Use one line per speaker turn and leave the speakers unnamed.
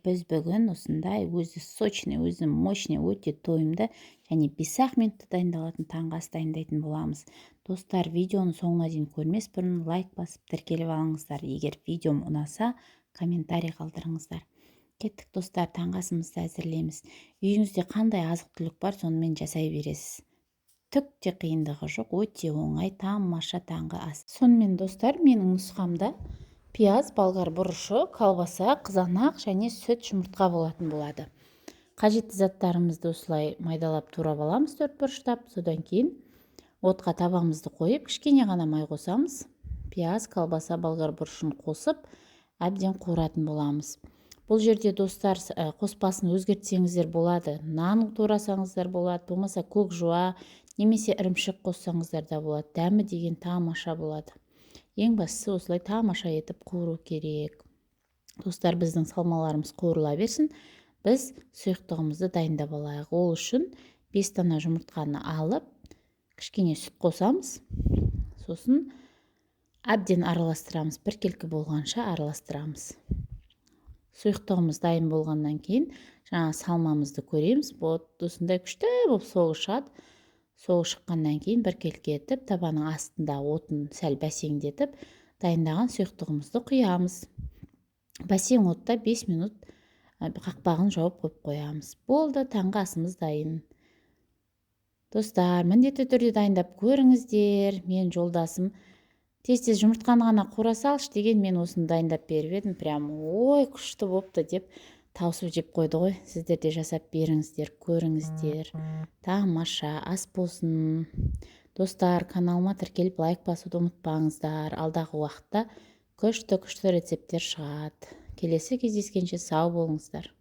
біз бүгін осындай өзі сочный, өзі мощный, өте тойымды және 5-ақ минутта дайындалатын таңғы ас дайындайтын боламыз. Достар, видеоны соңына дейін көрмес бұрын лайк басып тіркеліп алыңыздар. Егер видеом ұнаса, комментарий қалдырыңыздар. Кеттік достар, таңғы асымызды әзірлейміз. Үйіңізде қандай азық-түлік бар, сонымен жасай бересіз. Түк те қиындығы жоқ, өте оңай, тамаша таңғы ас. Сонымен достар, менің нұсқамда пияз, болгар бұрышы, колбаса, қызанақ және сүт, жұмыртқа болатын болады. Қажетті заттарымызды осылай майдалап турап аламыз 4 бұрыштап. Содан кейін отқа табамызды қойып, кішкене ғана май қосамыз. Пияз, колбаса, болгар бұрышын қосып, әбден қуыратын боламыз. Бұл жерде достар қоспасын өзгертсеңіздер болады. Нан турасаңыздар болады, болмаса көк жуа немесе ірімшік қоссаңыздар да болады. Дәмі деген тамаша болады. Ең бастысы осылай тамаша етіп қуыру керек. Достар, біздің салмаларымыз қуырыла берсін. Біз сұйықтығымызды дайындап алайық. Ол үшін 5 дана жұмыртқаны алып, кішкене сүт қосамыз. Сосын әбден араластырамыз. Біркелкі болғанша араластырамыз. Сұйықтығымыз дайын болғаннан кейін жаңа салмамызды көреміз. Осындай күшті болып соғы шығады. Соғы шыққаннан кейін біркелкі етіп, табаның астында отын сәл бәсеңдетіп, дайындаған сұйықтығымызды құямыз. Бәсең отта 5 минут қақпағын жауып қойып қоямыз. Болды, таңғы асымыз дайын. Достар, міндетті түрде дайындап көріңіздер. Мен жолдасым тез-тез жұмыртқаны ғана қуыра салшы деген, мен осыны дайындап беріп едім. Прям ой, күшті болыпты деп тауысып жеп қойды ғой. Сіздер де жасап беріңіздер, көріңіздер. Тамаша ас болсын. Достар, каналыма тіркеліп лайк басуды ұмытпаңыздар. Алдағы уақытта күшті рецепттер шығады. Келесі кездескенше сау болыңыздар.